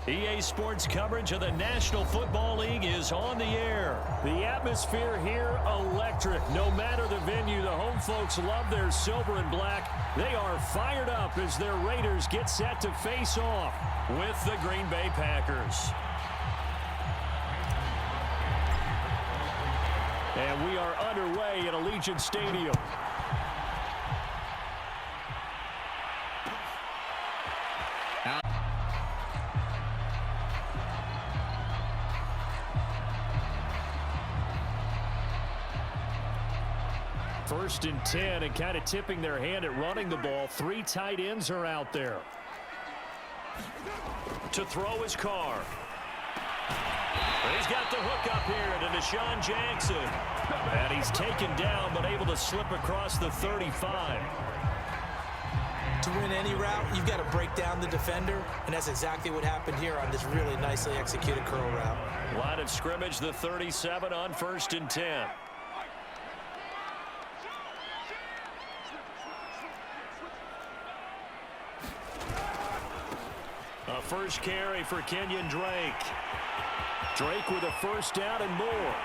EA Sports coverage of the National Football League is on the air. The atmosphere here, electric. No matter the venue, the home folks love their silver and black. They are fired up as their Raiders get set to face off with the Green Bay Packers. And we are underway at Allegiant Stadium. First and 10, and kind of tipping their hand at running the ball. Three tight ends are out there. To throw his Carr. He's got the hook up here to Deshaun Jackson. And he's taken down, but able to slip across the 35. To win any route, you've got to break down the defender, and that's exactly what happened here on this really nicely executed curl route. Line of scrimmage, the 37 on first and 10. A first carry for Kenyon Drake. Drake with a first down and more.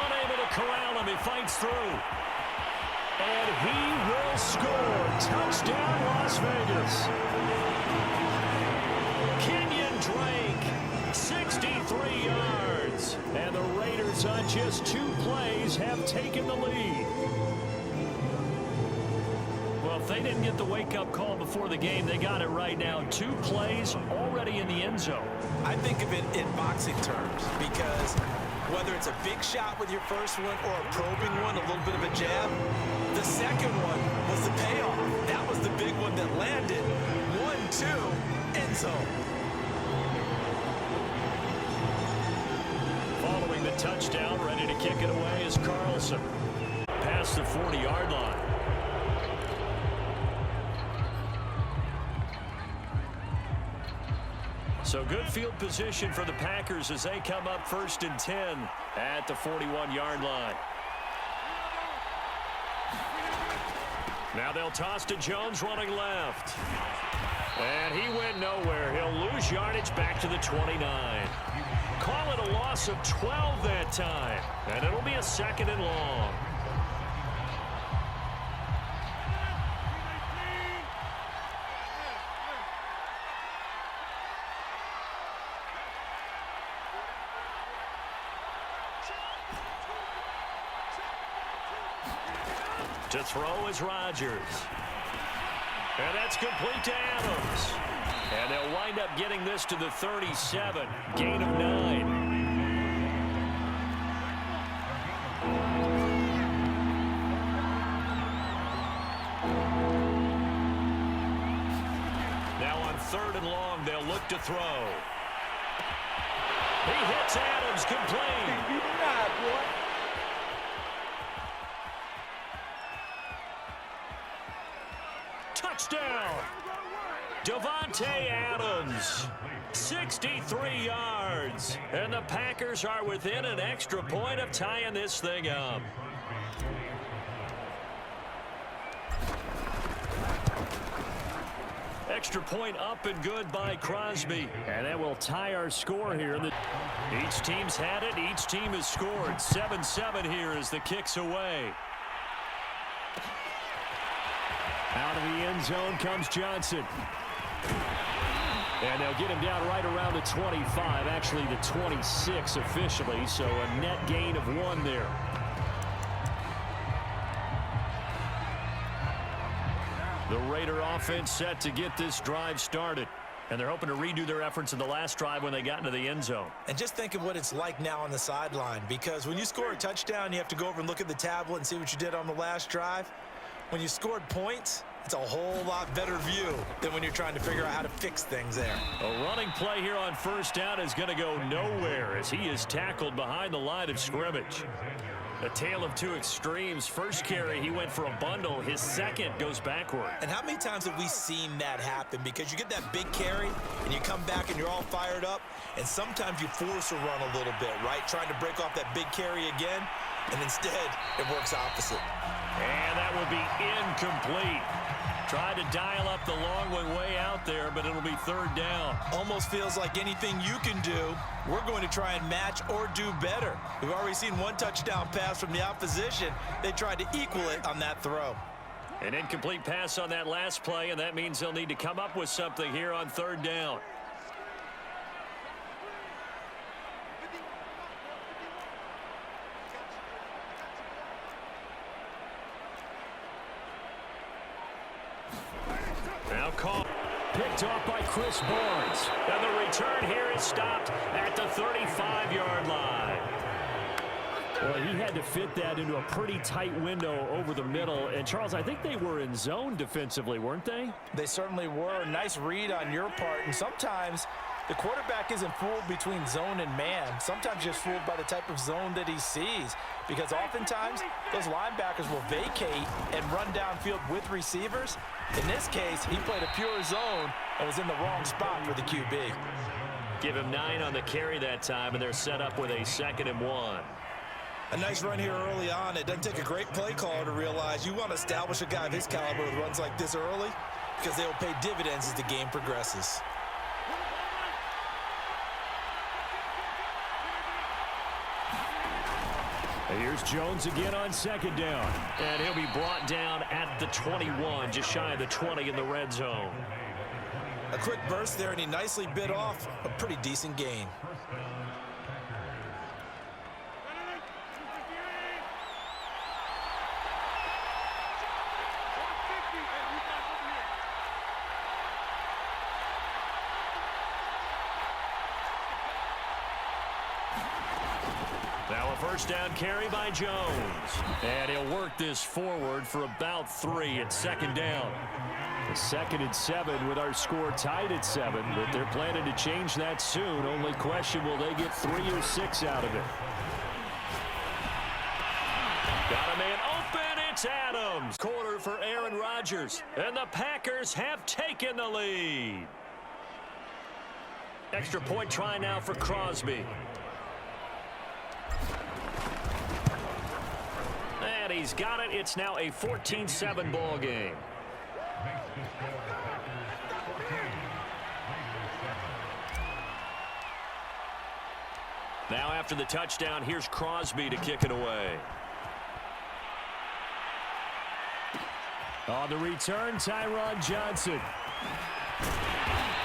Unable to corral him. He fights through. And he will score. Touchdown, Las Vegas. Kenyon Drake, 63 yards. And the Raiders on just 2 plays have taken the lead. Well, if they didn't get the wake-up call before the game, they got it right now. 2 plays already in the end zone. I think of it in boxing terms because whether it's a big shot with your first one or a probing one, a little bit of a jab, the second one was the payoff. That was the big one that landed. 1-2, end zone. Following the touchdown, ready to kick it away is Carlson. Past the 40-yard line. So good field position for the Packers as they come up first and 10 at the 41-yard line. Now they'll toss to Jones running left. And he went nowhere. He'll lose yardage back to the 29. Call it a loss of 12 that time. And it'll be a second and long. To throw is Rodgers. And that's complete to Adams. And they'll wind up getting this to the 37. Gain of 9. Now on 3rd and long, they'll look to throw. He hits Adams complete. Touchdown! Davante Adams, 63 yards. And the Packers are within an extra point of tying this thing up. Extra point up and good by Crosby. And that will tie our score here. Each team's had it. Each team has scored. 7-7 here as the kick's away. Out of the end zone comes Johnson. And they'll get him down right around the 25, actually the 26 officially, so a net gain of 1 there. The Raider offense set to get this drive started. And they're hoping to redo their efforts in the last drive when they got into the end zone. And just think of what it's like now on the sideline, because when you score a touchdown, you have to go over and look at the tablet and see what you did on the last drive. When you scored points, it's a whole lot better view than when you're trying to figure out how to fix things there. A running play here on first down is going to go nowhere as he is tackled behind the line of scrimmage. A tale of 2 extremes. First carry, he went for a bundle. His second goes backward. And how many times have we seen that happen? Because you get that big carry, and you come back and you're all fired up, and sometimes you force a run a little bit, right? Trying to break off that big carry again, and instead, it works opposite. And that will be incomplete. Tried to dial up the long way out there, but it'll be third down. Almost feels like anything you can do, we're going to try and match or do better. We've already seen one touchdown pass from the opposition. They tried to equal it on that throw. An incomplete pass on that last play, and that means they'll need to come up with something here on third down. Now caught. Picked off by Chris Barnes. And the return here is stopped at the 35-yard line. Well, he had to fit that into a pretty tight window over the middle. And, Charles, I think they were in zone defensively, weren't they? They certainly were. Nice read on your part. And sometimes the quarterback isn't fooled between zone and man. Sometimes just fooled by the type of zone that he sees. Because oftentimes, those linebackers will vacate and run downfield with receivers. In this case, he played a pure zone and was in the wrong spot for the QB. Give him 9 on the carry that time, and they're set up with a 2nd and 1. A nice run here early on. It doesn't take a great play caller to realize you want to establish a guy of his caliber with runs like this early because they will pay dividends as the game progresses. And here's Jones again on 2nd down. And he'll be brought down at the 21, just shy of the 20 in the red zone. A quick burst there, and he nicely bit off a pretty decent gain. Now a first down carry by Jones. And he'll work this forward for about 3 at 2nd down. The 2nd and 7 with our score tied at 7, but they're planning to change that soon. Only question, will they get 3 or 6 out of it? Got a man open, it's Adams. Corner for Aaron Rodgers. And the Packers have taken the lead. Extra point try now for Crosby. And he's got it. It's now a 14-7 ball game. Now after the touchdown, here's Crosby to kick it away. On the return, Tyron Johnson.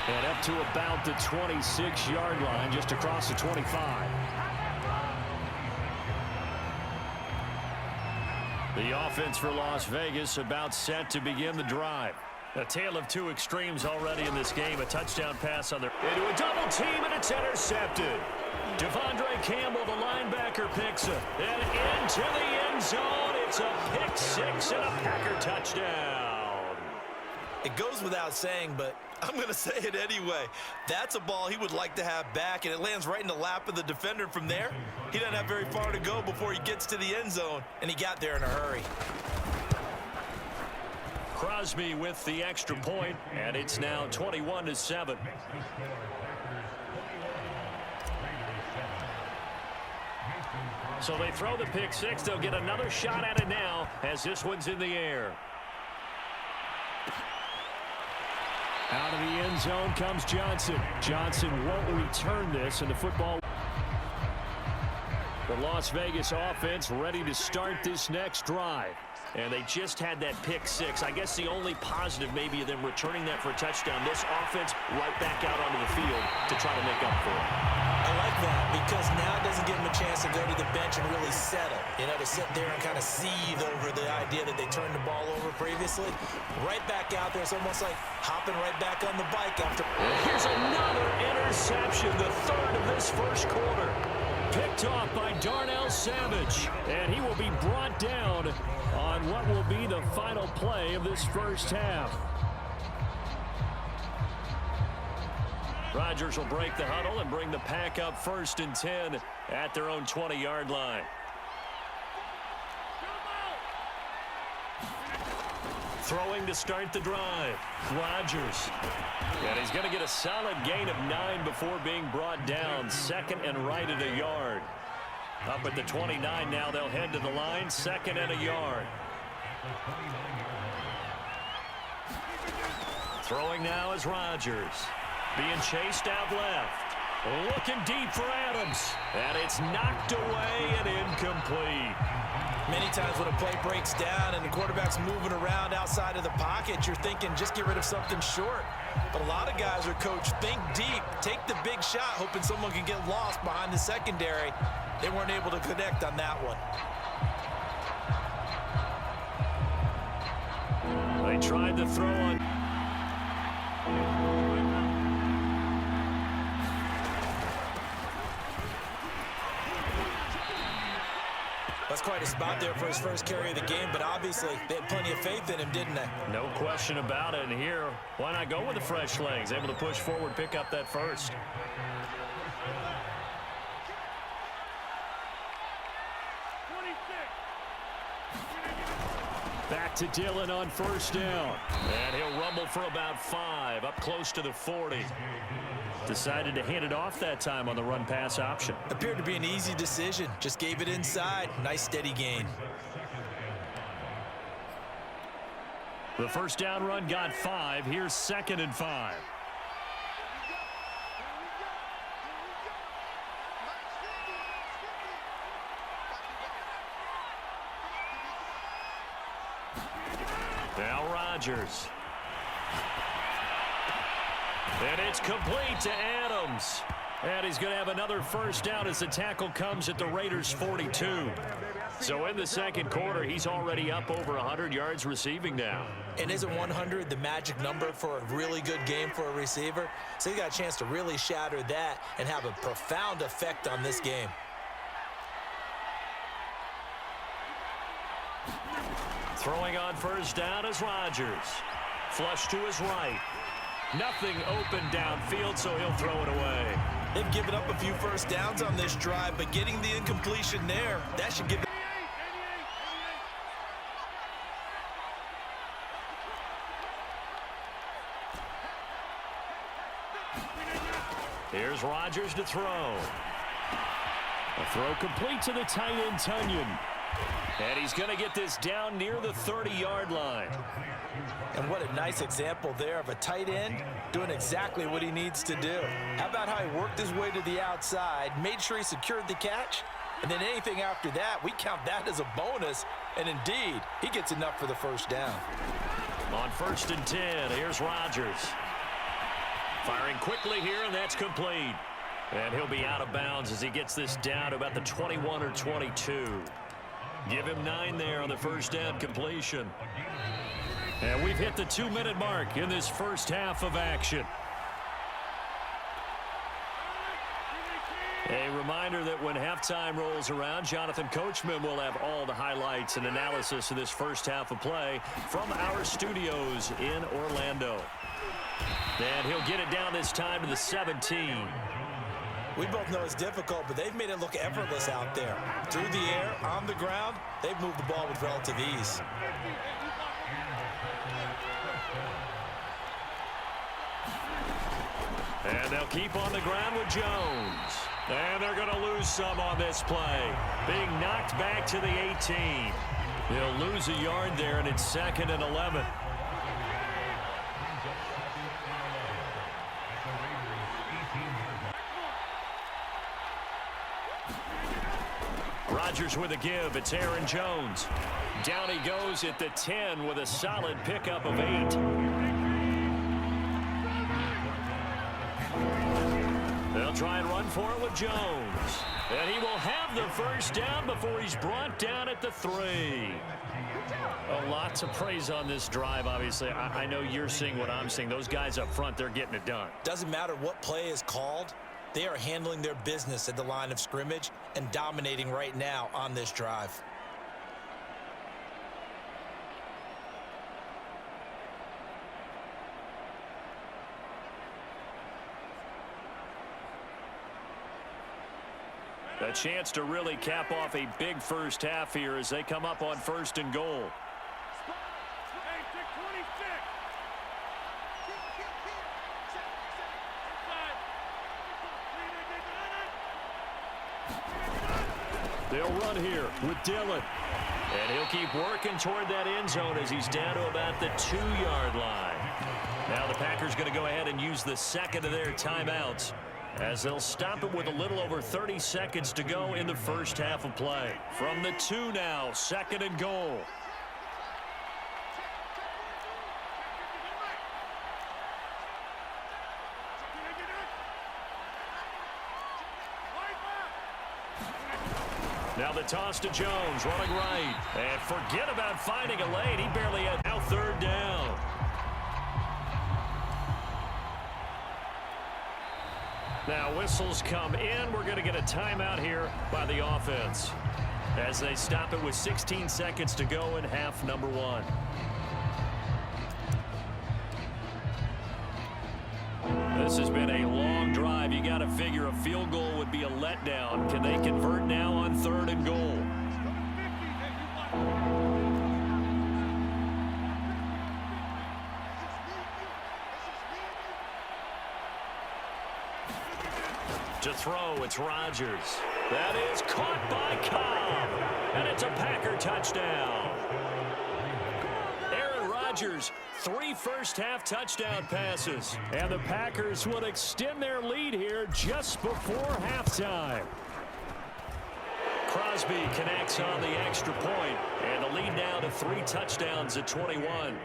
And up to about the 26-yard line, just across the 25. The offense for Las Vegas about set to begin the drive. A tale of two extremes already in this game. A touchdown pass on their into a double team, and it's intercepted. Devondre Campbell, the linebacker, picks it. And into the end zone. It's a pick six and a Packer touchdown. It goes without saying, but I'm going to say it anyway. That's a ball he would like to have back, and it lands right in the lap of the defender. From there, he doesn't have very far to go before he gets to the end zone, and he got there in a hurry. Crosby with the extra point, and it's now 21-7. So they throw the pick six. They'll get another shot at it now as this one's in the air. Out of the end zone comes Johnson. Johnson won't return this, and the football. The Las Vegas offense ready to start this next drive. And they just had that pick six. I guess the only positive maybe of them returning that for a touchdown. This offense right back out onto the field to try to make up for it. I like that because now it doesn't give them a chance to go to the bench and really settle. You know, to sit there and kind of seethe over the idea that they turned the ball over previously. Right back out there. It's almost like hopping right back on the bike after. Here's another interception, the third of this first quarter. Picked off by Darnell Savage, and he will be brought down on what will be the final play of this first half. Rodgers will break the huddle and bring the Pack up 1st and 10 at their own 20-yard line. Throwing to start the drive. Rodgers. And he's going to get a solid gain of 9 before being brought down. 2nd and right at a yard. Up at the 29 now, they'll head to the line. 2nd and a yard. Throwing now is Rodgers. Being chased out left. Looking deep for Adams. And it's knocked away and incomplete. Many times when a play breaks down and the quarterback's moving around outside of the pocket, you're thinking just get rid of something short. But a lot of guys are coached, think deep, take the big shot, hoping someone can get lost behind the secondary. They weren't able to connect on that one. They tried to throw on. That's quite a spot there for his first carry of the game, but obviously they had plenty of faith in him, didn't they? No question about it. And here, why not go with the fresh legs? Able to push forward, pick up that first. Back to Dillon on first down. And he'll rumble for about 5, up close to the 40. Decided to hand it off that time on the run-pass option. Appeared to be an easy decision. Just gave it inside. Nice steady gain. The first down run got 5. Here's 2nd and 5. Now Rodgers. And it's complete to Adams. And he's going to have another first down as the tackle comes at the Raiders' 42. So in the second quarter, he's already up over 100 yards receiving now. And isn't 100 the magic number for a really good game for a receiver? So he got a chance to really shatter that and have a profound effect on this game. Throwing on first down is Rodgers. Flush to his right. Nothing open downfield, so he'll throw it away. They've given up a few first downs on this drive, but getting the incompletion there, that should give them. Here's Rodgers to throw. A throw complete to the tight end, Tunyon. And he's going to get this down near the 30-yard line. And what a nice example there of a tight end doing exactly what he needs to do. How about how he worked his way to the outside, made sure he secured the catch, and then anything after that, we count that as a bonus. And indeed, he gets enough for the first down. On 1st and 10, here's Rodgers. Firing quickly here, and that's complete. And he'll be out of bounds as he gets this down to about the 21 or 22. Give him 9 there on the first down completion. And we've hit the 2-minute mark in this first half of action. A reminder that when halftime rolls around, Jonathan Coachman will have all the highlights and analysis of this first half of play from our studios in Orlando. And he'll get it down this time to the 17. We both know it's difficult, but they've made it look effortless out there. Through the air, on the ground, they've moved the ball with relative ease. And they'll keep on the ground with Jones. And they're going to lose some on this play. Being knocked back to the 18. They'll lose a yard there, and it's 2nd and 11. Rodgers with a give. It's Aaron Jones. Down he goes at the 10 with a solid pickup of 8. They'll try and run for it with Jones. And he will have the first down before he's brought down at the 3. A lot to praise on this drive, obviously. I know you're seeing what I'm seeing. Those guys up front, they're getting it done. Doesn't matter what play is called. They are handling their business at the line of scrimmage and dominating right now on this drive. A chance to really cap off a big first half here as they come up on 1st and goal. They'll run here with Dillon. And he'll keep working toward that end zone as he's down to about the 2-yard line. Now the Packers going to go ahead and use the second of their timeouts as they'll stop it with a little over 30 seconds to go in the first half of play. From the 2 now, 2nd and goal. Now the toss to Jones, running right. And forget about finding a lane. He barely had now 3rd down. Now whistles come in. We're going to get a timeout here by the offense as they stop it with 16 seconds to go in half number 1. This has been a long drive. You got to figure a field goal would be a letdown. Can they convert now on 3rd and goal? To throw, it's Rodgers. That is caught by Cobb. And it's a Packer touchdown. Aaron Rodgers, 3 first-half touchdown passes. And the Packers will extend their lead here just before halftime. Crosby connects on the extra point, and the lead now to 3 touchdowns at 21.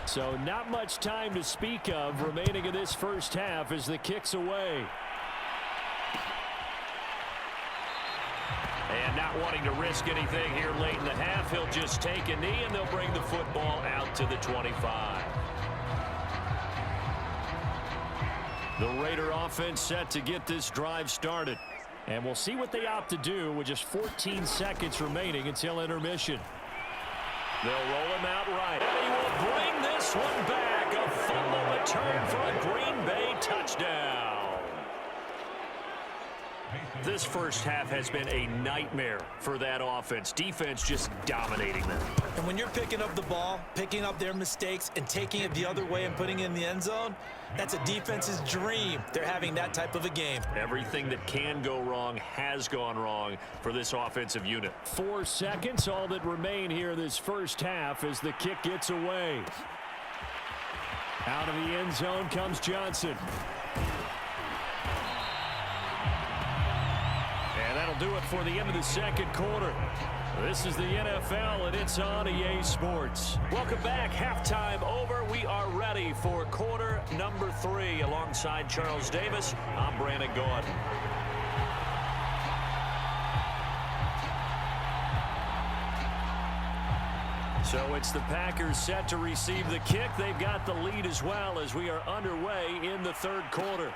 So not much time to speak of remaining in this first half as the kick's away. And not wanting to risk anything here late in the half, he'll just take a knee and they'll bring the football out to the 25. The Raider offense set to get this drive started. And we'll see what they opt to do with just 14 seconds remaining until intermission. They'll roll him out right. And he will bring this one back. A fumble return for a Green Bay touchdown. This first half has been a nightmare for that offense. Defense just dominating them. And when you're picking up the ball, picking up their mistakes, and taking it the other way and putting it in the end zone, that's a defense's dream. They're having that type of a game. Everything that can go wrong has gone wrong for this offensive unit. 4 seconds, all that remain here this first half as the kick gets away. Out of the end zone comes Johnson. And that'll do it for the end of the second quarter. This is the NFL, and it's on EA Sports. Welcome back. Halftime over. We are ready for quarter number 3. Alongside Charles Davis, I'm Brandon Gaudin. So it's the Packers set to receive the kick. They've got the lead as well as we are underway in the third quarter.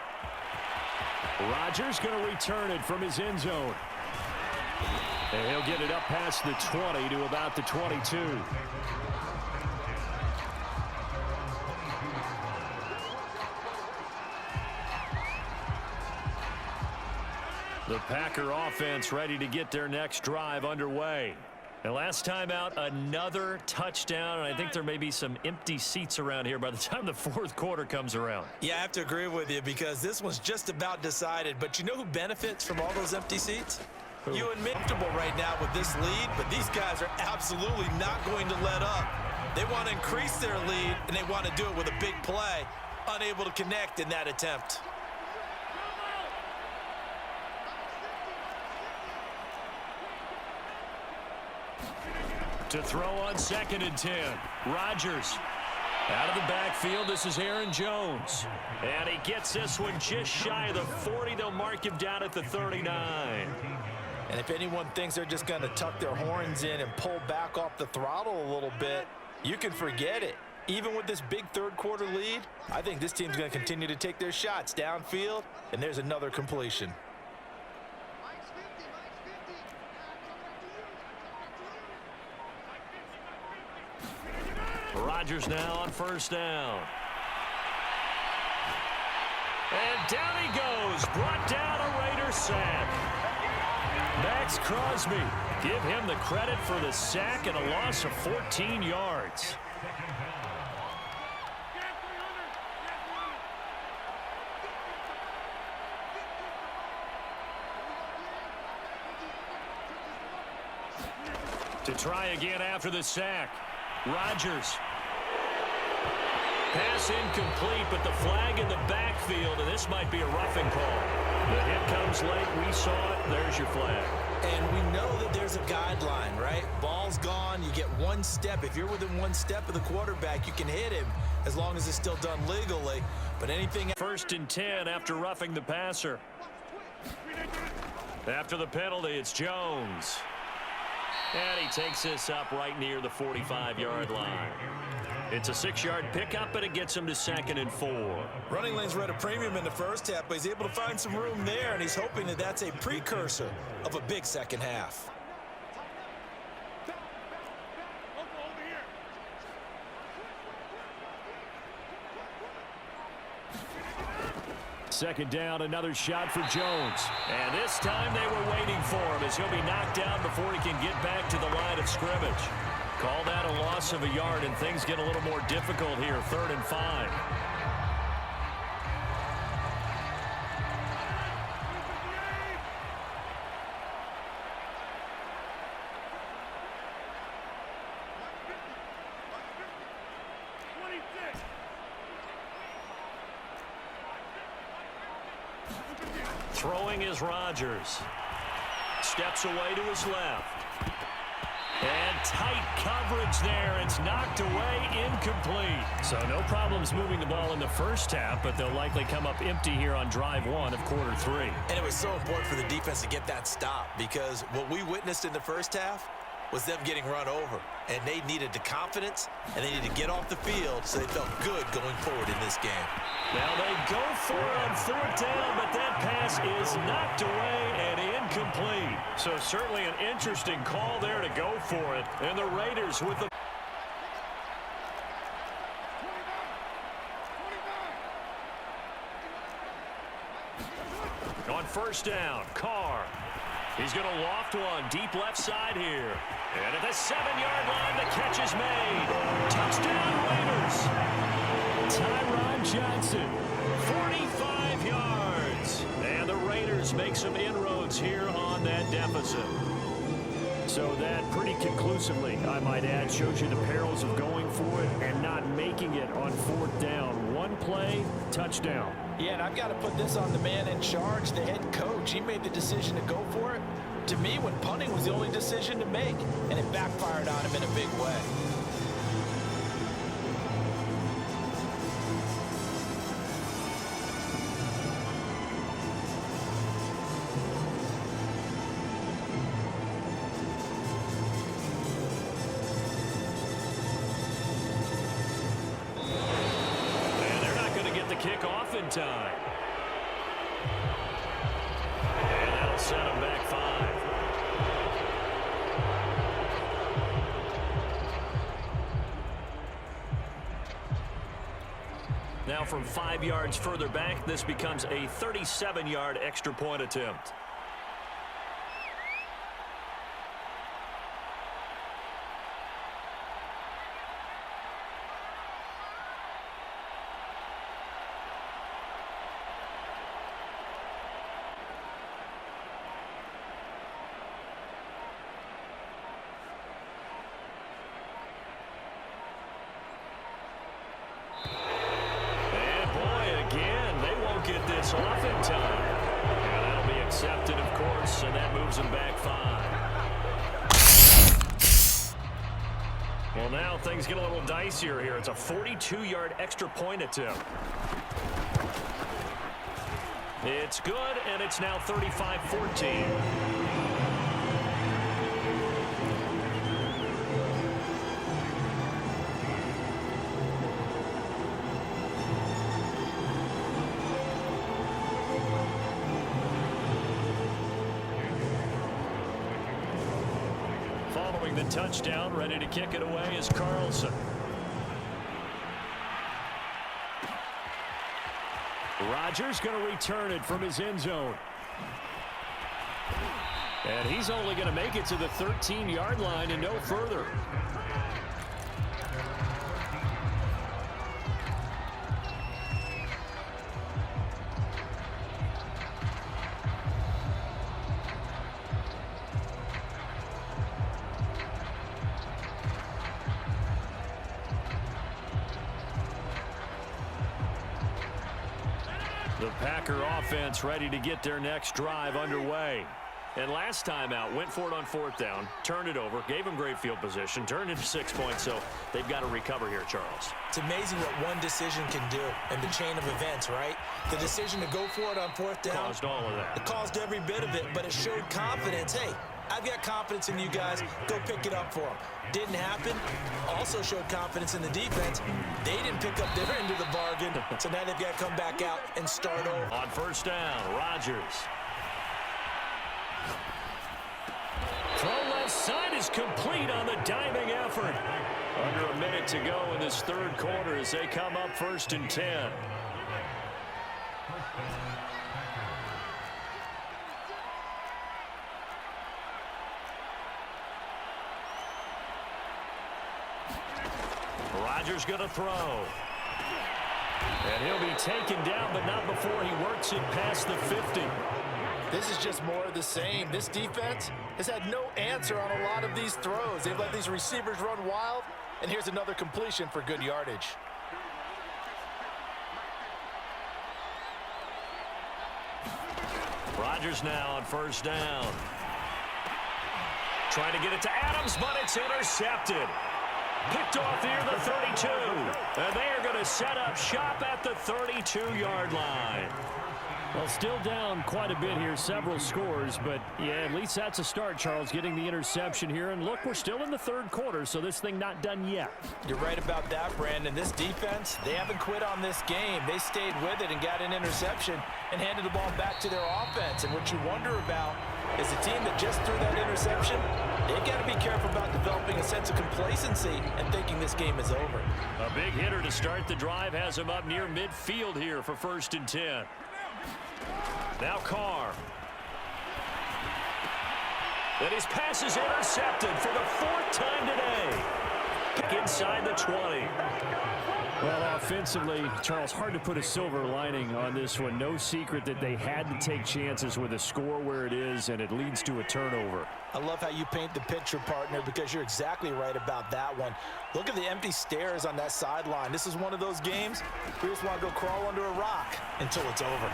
Rodgers going to return it from his end zone. And he'll get it up past the 20 to about the 22. The Packer offense ready to get their next drive underway. And last time out, another touchdown, and I think there may be some empty seats around here by the time the fourth quarter comes around. Yeah, I have to agree with you because this one's just about decided. But you know who benefits from all those empty seats? Who? You and comfortable right now with this lead, but these guys are absolutely not going to let up. They want to increase their lead, and they want to do it with a big play, unable to connect in that attempt. To throw on 2nd and 10. Rodgers out of the backfield. This is Aaron Jones. And he gets this one just shy of the 40. They'll mark him down at the 39. And if anyone thinks they're just going to tuck their horns in and pull back off the throttle a little bit, you can forget it. Even with this big third quarter lead, I think this team's going to continue to take their shots downfield, and there's another completion. Rodgers now on first down. And down he goes. Brought down a Raider sack. Max Crosby. Give him the credit for the sack and a loss of 14 yards. To try again after the sack. Rodgers. Pass incomplete, but the flag in the backfield, and this might be a roughing call. The hit comes late. We saw it. There's your flag. And we know that there's a guideline, right? Ball's gone. You get one step. If you're within one step of the quarterback, you can hit him as long as it's still done legally. But anything... 1st and 10 after roughing the passer. After the penalty, it's Jones. And he takes this up right near the 45-yard line. It's a 6-yard pickup, but it gets him to 2nd and 4. Running lanes were at a premium in the first half, but he's able to find some room there, and he's hoping that that's a precursor of a big second half. Second down, another shot for Jones. And this time they were waiting for him as he'll be knocked down before he can get back to the line of scrimmage. Call that a loss of a yard, and things get a little more difficult here. 3rd and 5. Throwing is Rodgers. Steps away to his left. And tight coverage there. It's knocked away, incomplete. So no problems moving the ball in the first half, but they'll likely come up empty here on drive 1 of quarter 3. And it was so important for the defense to get that stop, because what we witnessed in the first half was them getting run over. And they needed the confidence, and they needed to get off the field so they felt good going forward in this game. Now they go for it on 4th down, but that pass is knocked away and incomplete. So certainly an interesting call there to go for it. And the Raiders with the... On 1st down, Carr. He's going to loft one deep left side here. And at the 7-yard line, the catch is made. Touchdown, Raiders. Tyron Johnson, 45 yards. And the Raiders make some inroads here on that deficit. So that pretty conclusively, I might add, shows you the perils of going for it and not making it on 4th down. One play, touchdown. Yeah, and I've got to put this on the man in charge, the head coach. He made the decision to go for it. To me, when punting was the only decision to make, and it backfired on him in a big way. Kickoff in time. And that'll set him back 5. Now from 5 yards further back, this becomes a 37-yard extra point attempt. Get this off in time. And that'll be accepted, of course, and that moves him back 5. Well, now things get a little dicier here. It's a 42-yard extra point attempt. It's good, and it's now 35-14. The touchdown, ready to kick it away is Carlson. Rodgers going to return it from his end zone. And he's only going to make it to the 13-yard line and no further. The Packer offense ready to get their next drive underway. And last time out, went for it on fourth down, turned it over, gave them great field position, turned into 6 points, so they've got to recover here, Charles. It's amazing what one decision can do in the chain of events, right? The decision to go for it on fourth down. Caused all of that. It caused every bit of it, but it showed confidence. Hey, I've got confidence in you guys. Go pick it up for them. Didn't happen. Also showed confidence in the defense. They didn't pick up their end of the bargain, so now they've got to come back out and start over. On first down, Rodgers. Throw left side is complete on the diving effort. Under a minute to go in this third quarter as they come up 1st and 10. Rodgers going to throw. And he'll be taken down, but not before he works it past the 50. This is just more of the same. This defense has had no answer on a lot of these throws. They've let these receivers run wild, and here's another completion for good yardage. Rodgers now on first down. Trying to get it to Adams, but it's intercepted. Picked off near the 32. And they are going to set up shop at the 32-yard line. Well, still down quite a bit here, several scores, but yeah, at least that's a start, Charles, getting the interception here. And look, we're still in the third quarter, so this thing not done yet. You're right about that, Brandon. This defense, they haven't quit on this game. They stayed with it and got an interception and handed the ball back to their offense. And what you wonder about is the team that just threw that interception, they got to be careful about developing a sense of complacency and thinking this game is over. A big hitter to start the drive has him up near midfield here for 1st and 10. Now Carr. And his pass is intercepted for the 4th time today. Pick inside the 20. Well, offensively, Charles, hard to put a silver lining on this one. No secret that they had to take chances with a score where it is, and it leads to a turnover. I love how you paint the picture, partner, because you're exactly right about that one. Look at the empty stares on that sideline. This is one of those games we just want to go crawl under a rock until it's over.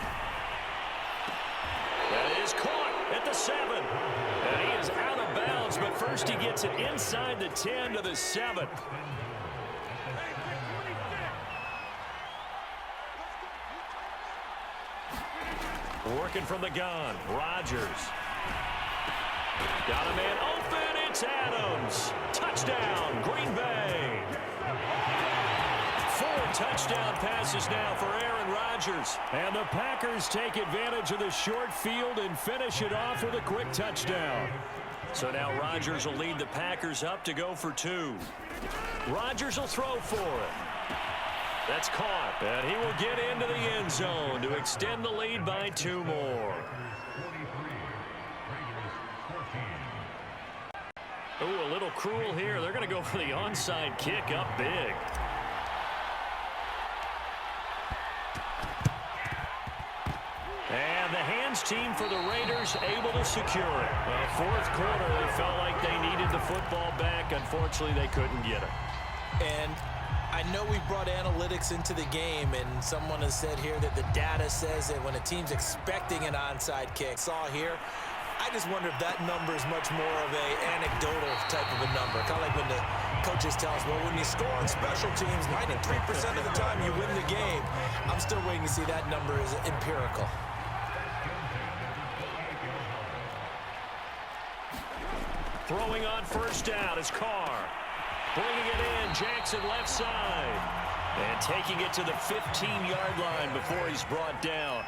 That is caught at the 7. And he is out of bounds, but first he gets it inside the 10 to the 7. Working from the gun, Rodgers. Got a man open, it's Adams. Touchdown, Green Bay. 4 touchdown passes now for Aaron Rodgers. And the Packers take advantage of the short field and finish it off with a quick touchdown. So now Rodgers will lead the Packers up to go for 2. Rodgers will throw for it. That's caught, and he will get into the end zone to extend the lead by 2 more. Ooh, a little cruel here. They're going to go for the onside kick up big. And the hands team for the Raiders able to secure it. Well, 4th quarter, they felt like they needed the football back. Unfortunately, they couldn't get it. And I know we brought analytics into the game, and someone has said here that the data says that when a team's expecting an onside kick, saw here, I just wonder if that number is much more of a anecdotal type of a number. Kind of like when the coaches tell us, well, when you score on special teams, 93% of the time you win the game. I'm still waiting to see that number is empirical. Throwing on first down is Carr. Bringing it in, Jackson left side. And taking it to the 15-yard line before he's brought down.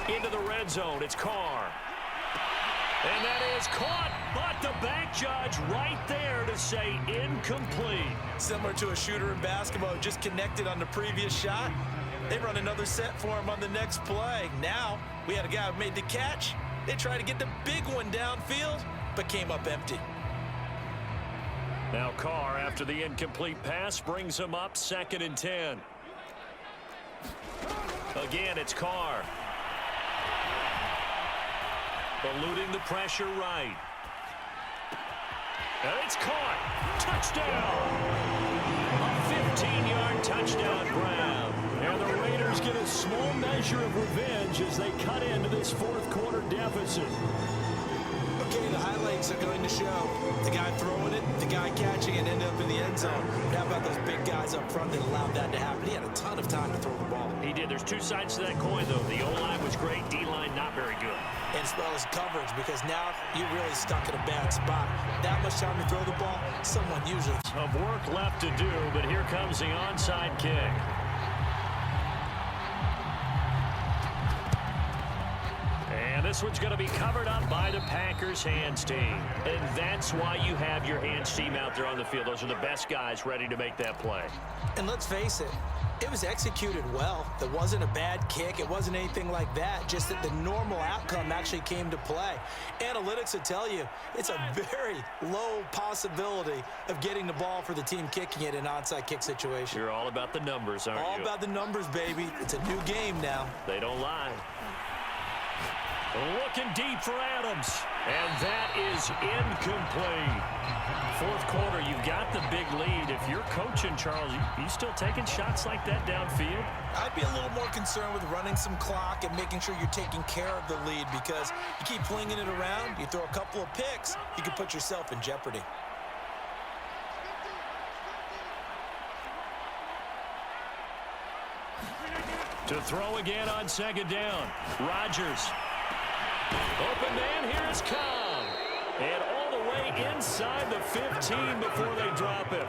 Into the red zone, it's Carr. And that is caught, but the back judge right there to say incomplete. Similar to a shooter in basketball who just connected on the previous shot. They run another set for him on the next play. Now, we had a guy who made the catch. They tried to get the big one downfield, but came up empty. Now Carr, after the incomplete pass, brings him up 2nd and 10. Again, it's Carr. Eluding the pressure right. And it's caught. Touchdown. A 15-yard Touchdown, Brown. And the Raiders get a small measure of revenge as they cut into this fourth quarter deficit. Okay, the highlights are going to show the guy throwing it, the guy catching it, ended up in the end zone. But how about those big guys up front that allowed that to happen? He had a ton of time to throw the ball. He did. There's two sides to that coin, though. The O-line was great. D-line not very good. And as well as coverage, because now you're really stuck in a bad spot. That much time to throw the ball, someone usually. Of work left to do, but here comes the onside kick. And this one's going to be covered up by the Packers hands team. And that's why you have your hands team out there on the field. Those are the best guys ready to make that play. And let's face it, it was executed well. It wasn't a bad kick. It wasn't anything like that. Just that the normal outcome actually came to play. Analytics will tell you it's a very low possibility of getting the ball for the team kicking it in an onside kick situation. You're all about the numbers, aren't you? All about the numbers, baby. It's a new game now. They don't lie. Looking deep for Adams. And that is incomplete. Fourth quarter, you've got the big lead. If you're coaching, Charles, you still taking shots like that downfield? I'd be a little more concerned with running some clock and making sure you're taking care of the lead, because you keep flinging it around, you throw a couple of picks, you can put yourself in jeopardy. To throw again on second down. Rodgers. Open man, here is Cobb. And all the way inside the 15 before they drop him.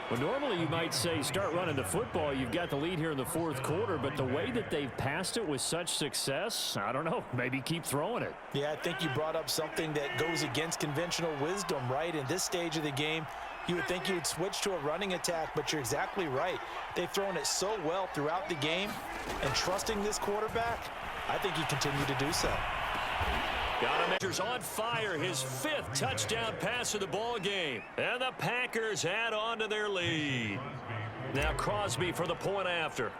Well, normally you might say start running the football. You've got the lead here in the fourth quarter, but the way that they've passed it with such success, I don't know, maybe keep throwing it. Yeah, I think you brought up something that goes against conventional wisdom, right? In this stage of the game, you would think you would switch to a running attack, but you're exactly right. They've thrown it so well throughout the game, and trusting this quarterback, I think he continued to do so. Rodgers on fire, his fifth touchdown pass of the ball game. And the Packers add on to their lead. Now Crosby for the point after.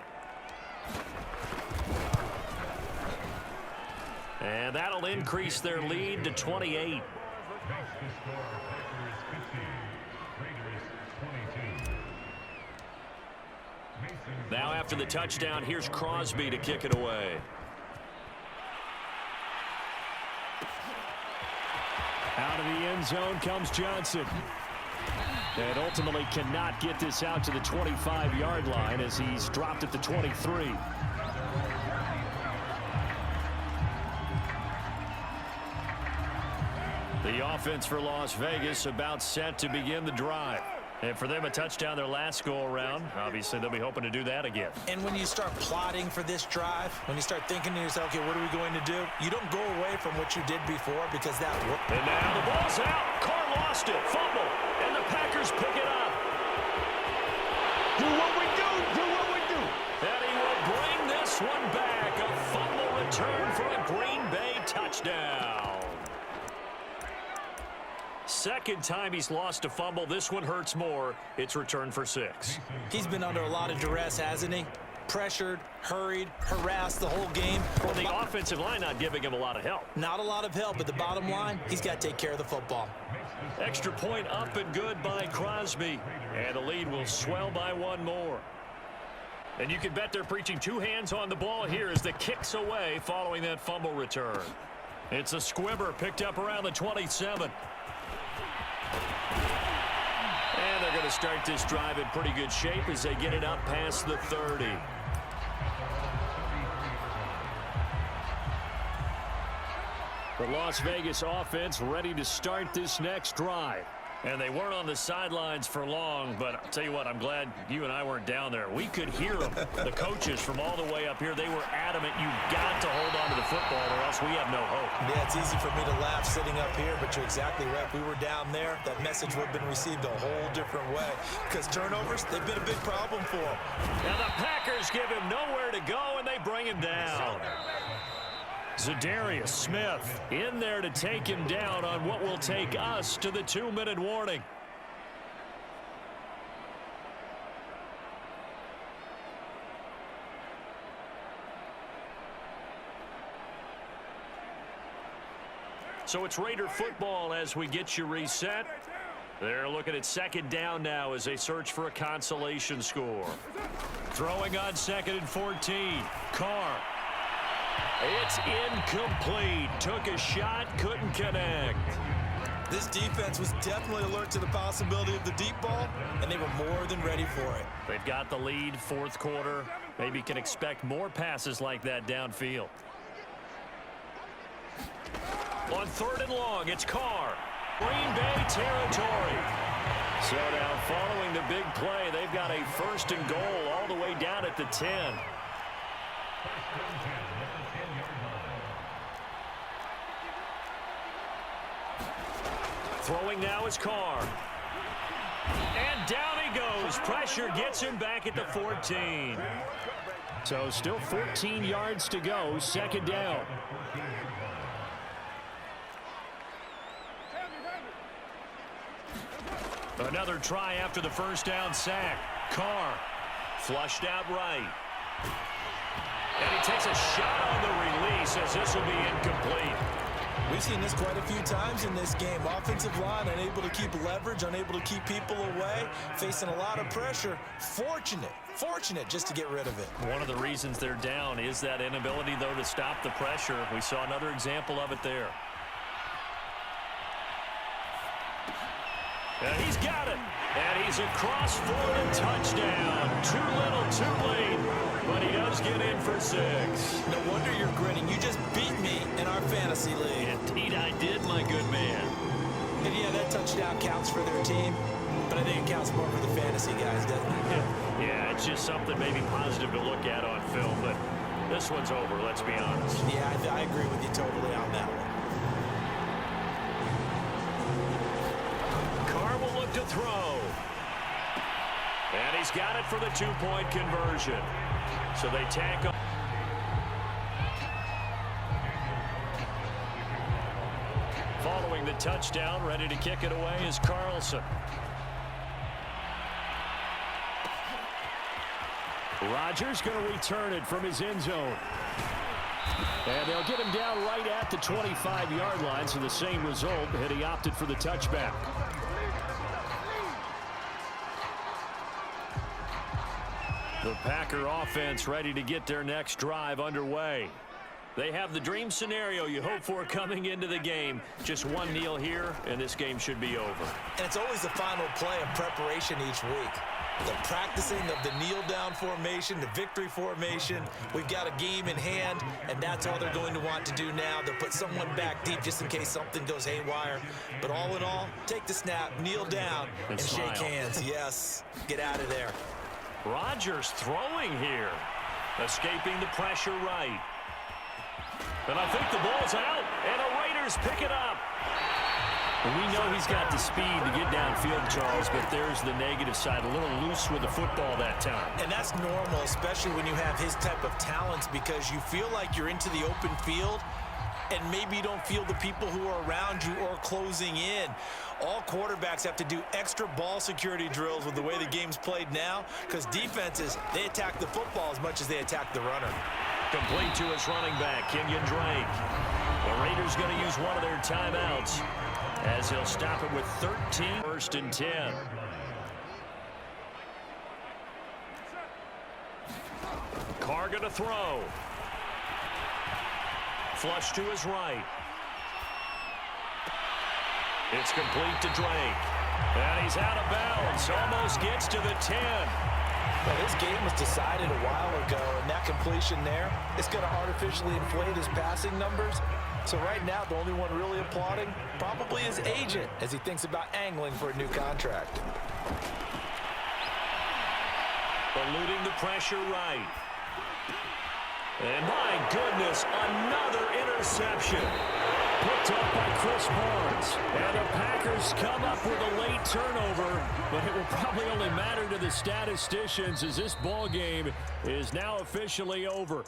And that'll increase their lead to 28. Now after the touchdown, here's Crosby to kick it away. Out of the end zone comes Johnson. And ultimately cannot get this out to the 25-yard line as he's dropped at the 23. The offense for Las Vegas about set to begin the drive. And for them, a touchdown their last go-around. Obviously, they'll be hoping to do that again. And when you start plotting for this drive, when you start thinking to yourself, okay, what are we going to do? You don't go away from what you did before, because that worked. And now the ball's out. Carr lost it. Fumble. And the Packers pick it up. Do what we do. Do what we do. And he will bring this one back. A fumble return for a Green Bay touchdown. Second time he's lost a fumble. This one hurts more. It's returned for 6. He's been under a lot of duress, hasn't he? Pressured, hurried, harassed the whole game. Well, the offensive line not giving him a lot of help. Not a lot of help, but the bottom line, he's got to take care of the football. Extra point up and good by Crosby. And the lead will swell by one more. And you can bet they're preaching two hands on the ball here as the kick's away following that fumble return. It's a squibber picked up around the 27. And they're going to start this drive in pretty good shape as they get it up past the 30. The Las Vegas offense ready to start this next drive. And they weren't on the sidelines for long, but I'll tell you what, I'm glad you and I weren't down there. We could hear them, the coaches from all the way up here. They were adamant, you've got to hold on to the football or else we have no hope. Yeah, it's easy for me to laugh sitting up here, but you're exactly right. If we were down there, that message would have been received a whole different way. Because turnovers, they've been a big problem for them. And the Packers give him nowhere to go, and they bring him down. Zadarius Smith in there to take him down on what will take us to the 2-minute warning. So it's Raider football as we get you reset. They're looking at second down now as they search for a consolation score. Throwing on 2nd and 14. Carr. It's incomplete. Took a shot, couldn't connect. This defense was definitely alert to the possibility of the deep ball, and they were more than ready for it. They've got the lead, fourth quarter. Maybe can expect more passes like that downfield. On 3rd and long, it's Carr. Green Bay territory. So now following the big play, they've got a 1st and goal all the way down at the 10. Throwing now is Carr. And down he goes. Pressure gets him back at the 14. So still 14 yards to go, 2nd down. Another try after the 1st down sack. Carr flushed out right. And he takes a shot on the release as this will be incomplete. We've seen this quite a few times in this game. Offensive line unable to keep leverage, unable to keep people away, facing a lot of pressure. Fortunate just to get rid of it. One of the reasons they're down is that inability, though, to stop the pressure. We saw another example of it there. And he's got it. And he's across for the touchdown. Too little, too late. But he does get in for 6. No wonder you're grinning. You just beat me in our fantasy league. Indeed I did, my good man. And yeah, that touchdown counts for their team, but I think it counts more for the fantasy guys, doesn't it? Yeah, it's just something maybe positive to look at on film, but this one's over, let's be honest. Yeah, I agree with you totally on that one. Carr will look to throw. And he's got it for the 2-point conversion. So they tack on. Following the touchdown, ready to kick it away is Carlson. Rodgers going to return it from his end zone. And they'll get him down right at the 25-yard line, so the same result, and he opted for the touchback. The Packer offense ready to get their next drive underway. They have the dream scenario you hope for coming into the game. Just one kneel here, and this game should be over. And it's always the final play of preparation each week. The practicing of the kneel-down formation, the victory formation. We've got a game in hand, and that's all they're going to want to do now. They'll put someone back deep just in case something goes haywire. But all in all, take the snap, kneel down, and shake hands. Yes, get out of there. Rodgers throwing here. Escaping the pressure right. And I think the ball's out, and the Raiders pick it up. We know he's got the speed to get downfield, Charles, but there's the negative side. A little loose with the football that time. And that's normal, especially when you have his type of talents, because you feel like you're into the open field, and maybe you don't feel the people who are around you or closing in. All quarterbacks have to do extra ball security drills with the way the game's played now, because defenses, they attack the football as much as they attack the runner. Complete to his running back, Kenyon Drake. The Raiders going to use one of their timeouts as he'll stop it with 13. 1st and 10. Carr going to throw. Flush to his right. It's complete to Drake. And he's out of bounds. Almost gets to the 10. Well, this game was decided a while ago, and that completion there, it's going to artificially inflate his passing numbers. So right now, the only one really applauding probably his agent as he thinks about angling for a new contract. Eluding the pressure right. And my goodness, another interception. Picked up by Chris Barnes. And the Packers come up with a late turnover, but it will probably only matter to the statisticians as this ball game is now officially over.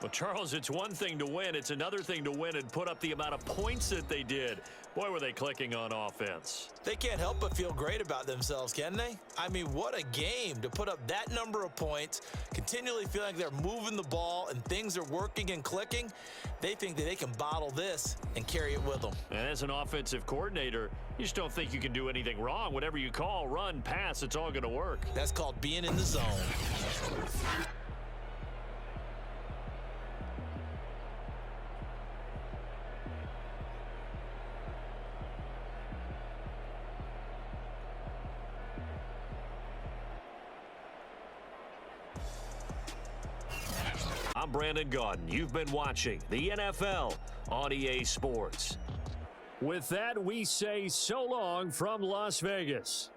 Well, Charles, it's one thing to win. It's another thing to win and put up the amount of points that they did. Boy, were they clicking on offense. They can't help but feel great about themselves, can they? I mean, what a game to put up that number of points, continually feel like they're moving the ball and things are working and clicking. They think that they can bottle this and carry it with them. And as an offensive coordinator, you just don't think you can do anything wrong. Whatever you call, run, pass, it's all going to work. That's called being in the zone. I'm Brandon Gaudin. You've been watching the NFL on EA Sports. With that, we say so long from Las Vegas.